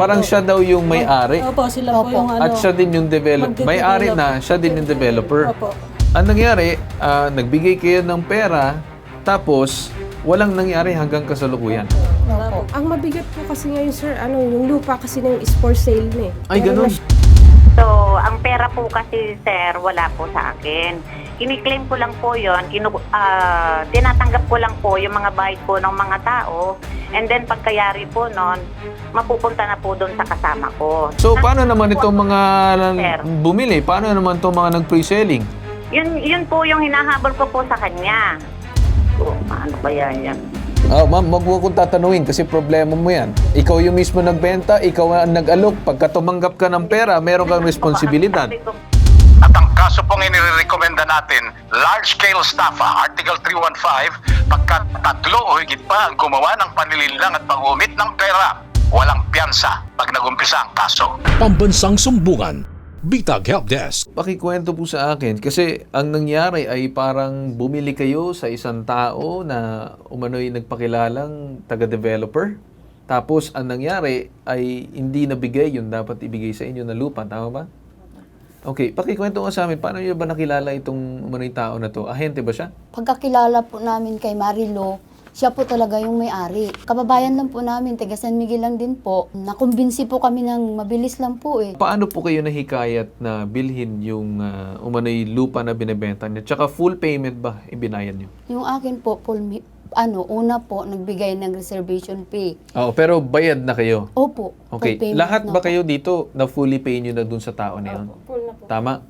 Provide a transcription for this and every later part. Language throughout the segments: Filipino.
Parang siya daw yung may-ari. Opo, sila po yung At siya din yung developer. May-ari na, siya din yung developer. Opo. Ang nangyari, nagbigay kayo ng pera, tapos walang nangyari hanggang kasalukuyan. Opo. Ang mabigat po kasi ngayon, sir, yung lupa kasi na yung is for sale na eh. Ay, Meron ganun. na siya. So, ang pera po kasi, sir, wala po sa akin. Kiniklaim ko lang po yun, tinatanggap ko lang po yung mga bayad po ng mga tao, and then pagkayari po nun, mapupunta na po doon sa kasama ko. So, paano naman itong mga Sir. bumili? Paano naman itong mga nag-pre-selling? Yun po yung hinahabol ko po sa kanya. So, ano kaya yan? Ma'am, wag mo kong tatanungin kasi problema mo yan. Ikaw yung mismo nagbenta, ikaw ang nag-alok. Pagka tumanggap ka ng pera, meron kang responsibilidad. At ang kaso pong inirekomenda natin, large-scale estafa, Article 315, pagka tatlo o higit pa ang gumawa ng panlilinlang at pag-umit ng pera, walang piyansa pag nagumpisa ang kaso. Pambansang Sumbungan, Bitag Helpdesk. Pakikwento po sa akin kasi ang nangyari ay parang bumili kayo sa isang tao na umano'y nagpakilalang taga-developer. Tapos ang nangyari ay hindi nabigay yung dapat ibigay sa inyo na lupa. Tama ba? Okay, pakikwento nga sa amin, paano nyo ba nakilala itong umano'y tao na to? Ahente ba siya? Pagkakilala po namin kay Marilo, siya po talaga yung may-ari. Kababayan lang po namin, taga San Miguel lang din po. Nakumbinsi po kami ng mabilis lang po eh. Paano po kayo nahikayat na bilhin yung umano'y lupa na binebenta niya? Tsaka full payment ba ibinayad niyo? Yung akin po, una po, nagbigay ng reservation fee. Oo, pero bayad na kayo. Opo. Okay, full payment lahat na ba po. kayo dito na fully pay nyo na dun sa tao na yun? Full na po. Tama?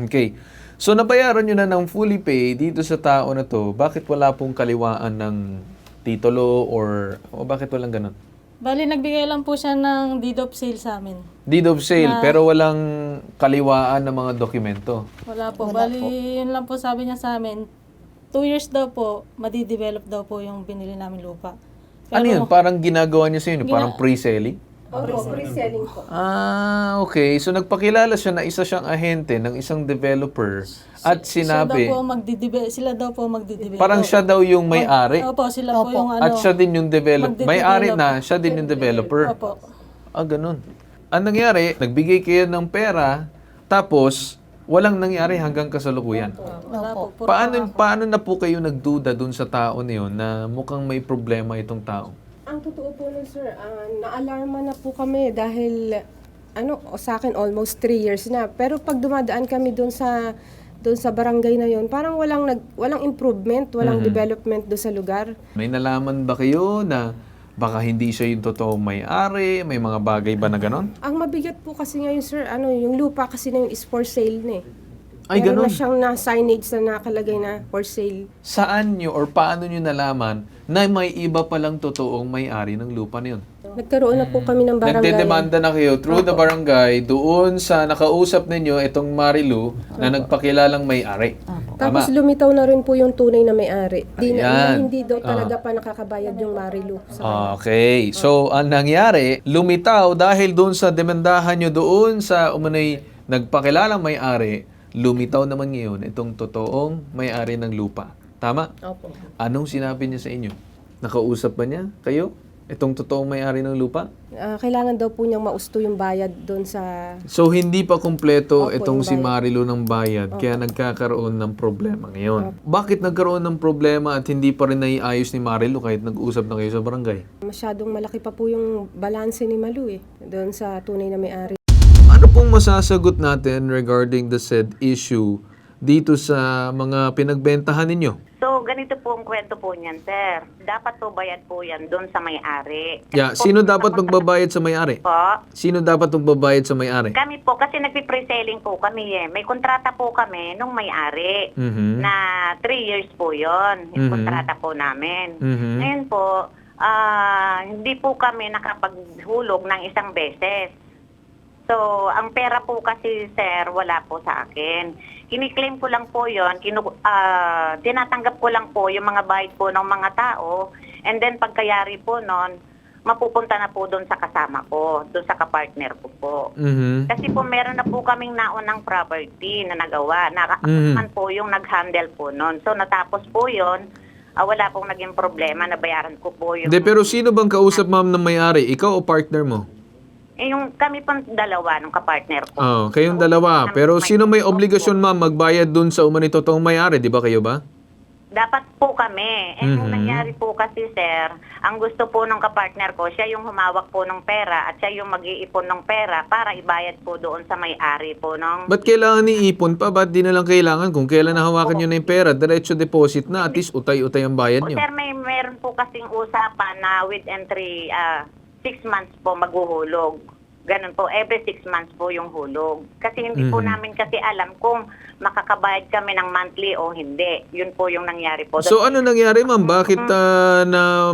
Okay. So, nabayaran nyo na ng fully pay dito sa tao na to, bakit wala pong kaliwaan ng titulo or bakit walang ganun? Bali, nagbigay lang po siya ng deed of sale sa amin. Deed of sale, pero walang kaliwaan ng mga dokumento. Wala po. Wala Bali, po. yun lang po sabi niya sa amin. 2 years daw po, madidevelop daw po yung binili namin lupa. Ano yun? Parang ginagawa niya sa inyo? Parang Gina- pre-selling? Opo, pre-selling po. Okay. So, nagpakilala siya na isa siyang ahente ng isang developer at sinabi, Sila daw po magdidevelop. parang siya daw yung may-ari. Opo, sila po Opo. yung At siya din yung developer. May-ari na, siya din yung developer. Opo. Ganun. Ang nangyari, nagbigay kayo ng pera, tapos walang nangyari hanggang kasalukuyan. Wala po. Puro Paano na po kayo nagduda dun sa tao na yun na mukhang may problema itong tao? Ang totoo po nun, sir, na-alarma na po kami dahil, sa akin almost 3 years na. Pero pag dumadaan kami doon sa barangay na yon, parang walang improvement, walang development doon sa lugar. May nalaman ba kayo na baka hindi siya yung totoong may-ari? May mga bagay ba na ganon? Ang mabigat po kasi ngayon, sir, yung lupa kasi na yung is for sale na eh. Ay, Meron ganon. na siyang signage na nakalagay na for sale. Saan nyo or paano nyo nalaman na may iba palang totoong may-ari ng lupa na yun? Nagkaroon na po kami ng barangay. Nagdedemanda na kayo through the barangay doon sa nakausap ninyo itong Marilu na nagpakilalang may-ari. Tapos lumitaw na rin po yung tunay na may-ari. Ayan. Hindi daw talaga pa nakakabayad yung Marilu. Okay. So, ang nangyari, lumitaw dahil doon sa demandahan nyo doon sa umano'y nagpakilalang may-ari, lumitaw naman ngayon itong totoong may-ari ng lupa. Tama? Opo. Anong sinabi niya sa inyo? Nakausap ba niya kayo? Itong totoong may-ari ng lupa? Kailangan daw po niyang mausto yung bayad doon sa... So, hindi pa kumpleto Opo, itong yung si bayad. Marilu ng bayad, kaya nagkakaroon ng problema ngayon. Bakit nagkaroon ng problema at hindi pa rin naiayos ni Marilu kahit nag-usap na kayo sa barangay? Masyadong malaki pa po yung balanse ni Malu doon sa tunay na may-ari. Ano pong masasagot natin regarding the said issue dito sa mga pinagbentahan ninyo? So, ganito po ang kwento po niyan, sir. Dapat po bayad po yan doon sa may-ari. Yeah, sino dapat magbabayad sa may-ari? Po? Sino dapat magbabayad sa may-ari? Kami po, kasi nagpi-pre-selling po kami eh. May kontrata po kami nung may-ari Mhm. na 3 years po yon Mhm. yung kontrata po namin. Mhm. Ngayon po, hindi po kami nakapaghulog ng isang beses. So, ang pera po kasi, sir, wala po sa akin. Kiniklaim ko lang po yon, tinatanggap ko lang po yung mga bayad po ng mga tao, and then pagkayari po nun, mapupunta na po doon sa kasama ko, doon sa kapartner ko po. Mhm. Kasi po meron na po kaming naunang property na nagawa. Man po yung nag-handle po nun. So natapos po yun, wala pong naging problema, nabayaran ko po yung... Hindi, pero sino bang kausap ma'am ng may-ari? Ikaw o partner mo? yung kami pong dalawa, nung kapartner ko. Oh, kayong dalawa. Pero sino may obligasyon, ma'am, magbayad dun sa umani totoong may-ari? Di ba kayo ba? Dapat po kami. Yung nangyari po kasi, sir, ang gusto po ng kapartner ko, siya yung humawak po ng pera at siya yung mag-iipon ng pera para ibayad po doon sa may-ari po ng... Ba't kailangan iipon pa? Ba't di na lang kailangan? Kung kailan nahawakan nyo na yung pera, diretso deposit na, at least utay-utay ang bayad nyo. Sir, meron po kasing usapan na with entry 6 months po maghuhulog. Ganun po, every 6 months po yung hulog. Kasi hindi po namin kasi alam kung makakabayad kami ng monthly o hindi. Yun po yung nangyari po. So ano nangyari, ma'am? Bakit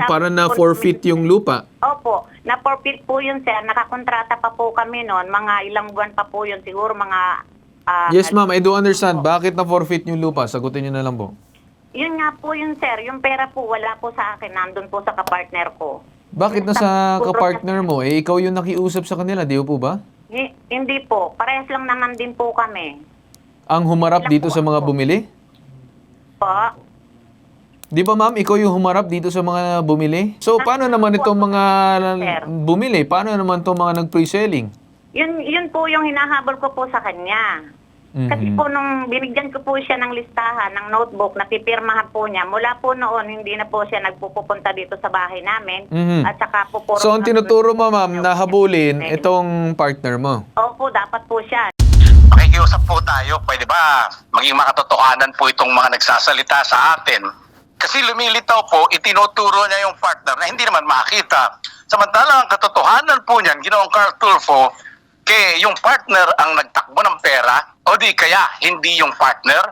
para na forfeit yung lupa? Opo, na-forfeit po yun, sir. Nakakontrata pa po kami noon. Mga ilang buwan pa po yun. Siguro mga... Yes, ma'am. I do understand. Bakit na forfeit yung lupa? Sagutin nyo na lang po. Yun nga po yun, sir. Yung pera po, wala po sa akin. Nandun po sa kapartner ko. Bakit na sa kapartner mo? Eh, ikaw yung nakiusap sa kanila, di po ba? Hindi po. Parehas lang naman din po kami. Ang humarap dito sa mga bumili? Po. Di ba, ma'am? Ikaw yung humarap dito sa mga bumili? So, paano naman itong mga bumili? Paano naman itong mga nag-pre-selling? Yun po yung hinahabol ko po sa kanya. Kasi po nung binigyan ko po siya ng listahan, ng notebook, napipirmahan po niya, mula po noon, hindi na po siya nagpupunta dito sa bahay namin. At saka po po... So, ang tinuturo mo, ma'am, na habulin itong partner mo? Opo, dapat po siya. Makikiusap po tayo, pwede ba maging makatotohanan po itong mga nagsasalita sa atin? Kasi lumilitaw po, itinuturo niya yung partner na hindi naman makita. Samantala, ang katotohanan po niyan, ginawang Carl Tulfo, yung partner ang nagtakbo ng pera o di kaya hindi yung partner,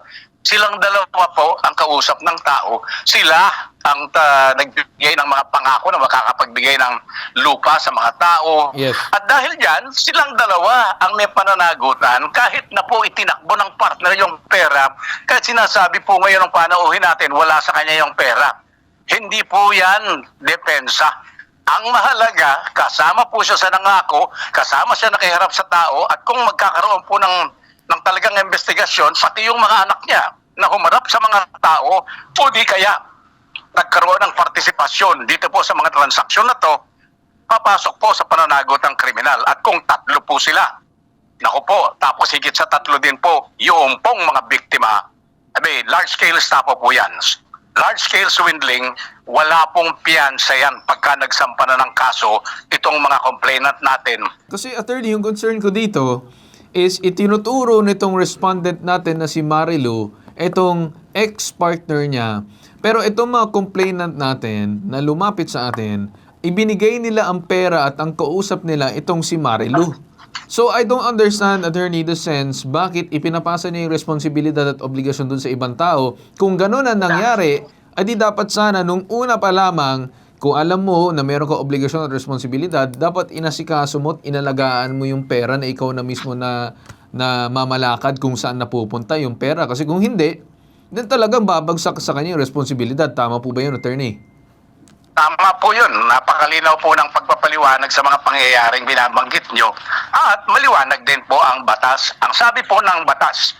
silang dalawa po ang kausap ng tao. Sila ang nagbigay ng mga pangako na makakapagbigay ng lupa sa mga tao. Yes. At dahil dyan, silang dalawa ang may pananagutan kahit na po itinakbo ng partner yung pera. Kahit sinasabi po ngayon ng panauhin natin, wala sa kanya yung pera. Hindi po yan depensa. Ang mahalaga, kasama po siya sa nangako, kasama siya nakiharap sa tao, at kung magkakaroon po ng talagang investigasyon, pati yung mga anak niya na humarap sa mga tao, o di kaya nagkaroon ng partisipasyon dito po sa mga transaksyon na to, papasok po sa pananagot ng kriminal. At kung 3 po sila, naku po, tapos higit sa 3 din po, yung pong mga biktima, large-scale estafa po yan. Large-scale swindling, wala pong piyansa yan pagka nagsampa na ng kaso itong mga complainant natin. Kasi, attorney, yung concern ko dito is itinuturo nitong respondent natin na si Marilu, itong ex-partner niya. Pero itong mga complainant natin na lumapit sa atin, ibinigay nila ang pera at ang kausap nila itong si Marilu. So, I don't understand, attorney, the sense bakit ipinapasa niya yung responsibilidad at obligasyon dun sa ibang tao. Kung gano'n ang nangyari, adi dapat sana nung una pa lamang, kung alam mo na meron ka obligasyon at responsibilidad, dapat inasikaso mo at inalagaan mo yung pera na ikaw na mismo na mamalakad kung saan napupunta yung pera. Kasi kung hindi, then talagang babagsak sa kanya yung responsibilidad. Tama po ba yun, attorney? Tama po yun. Napakalinaw po ng pagpapaliwanag sa mga pangyayaring binabanggit nyo. At maliwanag din po ang batas. Ang sabi po ng batas,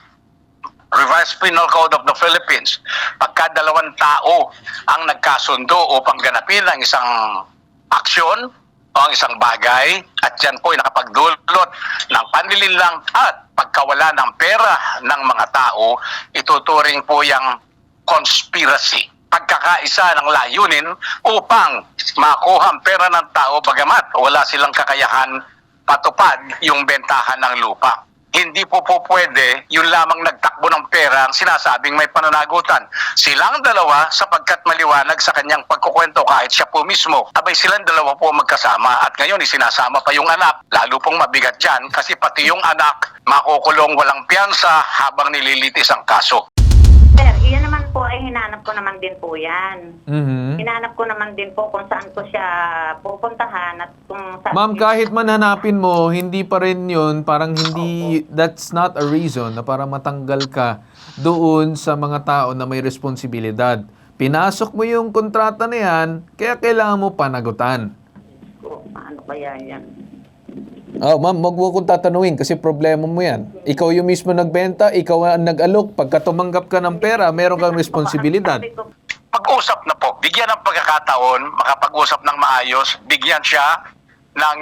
Revised Penal Code of the Philippines, pagka 2 tao ang nagkasundo upang ganapin ang isang aksyon o ang isang bagay, at yan po ay nakapagdulot ng panlilinlang at pagkawala ng pera ng mga tao, ituturing po yung conspiracy. Pagkakaisa ng layunin upang makuha ang pera ng tao bagamat wala silang kakayahan patupad yung bentahan ng lupa. Hindi po pwede yung lamang nagtakbo ng pera ang sinasabing may pananagutan. Silang dalawa, sapagkat maliwanag sa kanyang pagkukwento kahit siya po mismo, abay silang dalawa po magkasama, at ngayon isinasama pa yung anak. Lalo pong mabigat dyan kasi pati yung anak makukulong walang piyansa habang nililitis ang kaso. Sir, iyan naman po ay hinanap ko naman din po yan. Hinanap ko naman din po kung saan ko siya pupuntahan at kung saan... Ma'am, kahit man hanapin mo, hindi pa rin yun, parang hindi, that's not a reason na para matanggal ka doon sa mga tao na may responsibilidad. Pinasok mo yung kontrata na yan, kaya kailangan mo panagutan. Ano kaya yan? Oh, ma'am, wag mo kong tatanungin kasi problema mo yan. Ikaw yung mismo nagbenta, ikaw ang nag-alok. Pagka tumanggap ka ng pera, meron kang responsibilidad. Pag-usap na po, bigyan ng pagkakataon, makapag-usap ng maayos, bigyan siya ng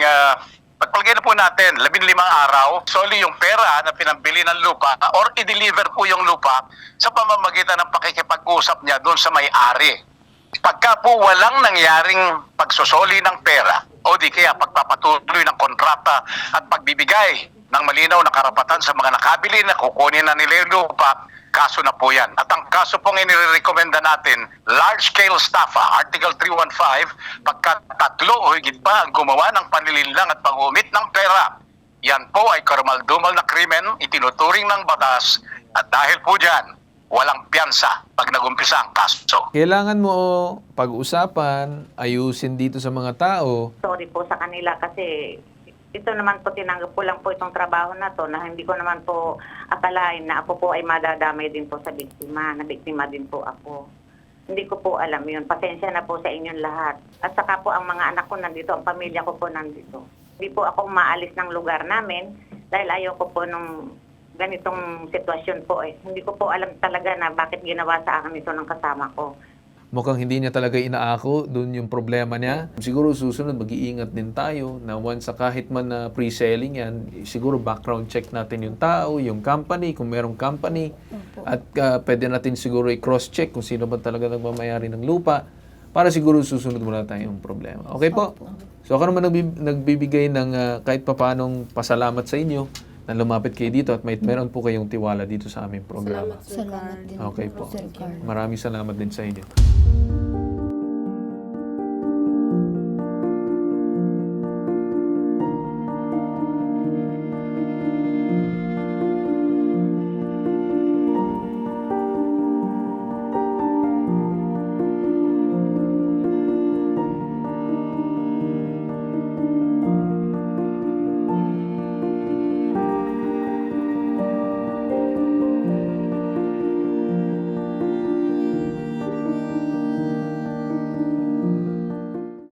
Pagpalagay na po natin, 15 araw, solely yung pera na pinambili ng lupa or i-deliver po yung lupa sa pamamagitan ng pakikipag-usap niya doon sa may-ari. Pagka po walang nangyaring pagsusoli ng pera o di kaya pagpapatuloy ng kontrata at pagbibigay ng malinaw na karapatan sa mga nakabili na kukunin na nila yung lupa, kaso na po yan. At ang kaso pong inirekomenda natin, large-scale estafa, Article 315, pagka 3 o higit pa ang gumawa ng panlilinlang at pag-umit ng pera. Yan po ay karumal-dumal na krimen, itinuturing ng batas, at dahil po dyan, walang piyansa pag nagumpisa ang kaso. Kailangan mo pag-usapan, ayusin dito sa mga tao. Sorry po sa kanila kasi ito naman po, tinanggap ko lang po itong trabaho na to na hindi ko naman po akalain na ako po ay madadamay din po sa biktima, na biktima din po ako. Hindi ko po alam yun. Pasensya na po sa inyong lahat. At saka po ang mga anak ko nandito, ang pamilya ko po nandito. Hindi po ako maalis ng lugar namin dahil ayoko po nung ganitong sitwasyon po eh. Hindi ko po alam talaga na bakit ginawa sa akin ito ng kasama ko. Mukhang hindi niya talaga inaako, doon yung problema niya. Siguro susunod, mag-iingat din tayo na once kahit man na pre-selling yan, siguro background check natin yung tao, yung company, kung merong company. At pwede natin siguro i-cross-check kung sino ba talaga nagmamayari ng lupa para siguro susunod muna tayong problema. Okay po? So ako naman nagbibigay ng kahit papanong pasalamat sa inyo na lumapit kayo dito at meron po kayong tiwala dito sa aming programa. Salamat din Okay po. Sir Carl. Maraming salamat din sa inyo.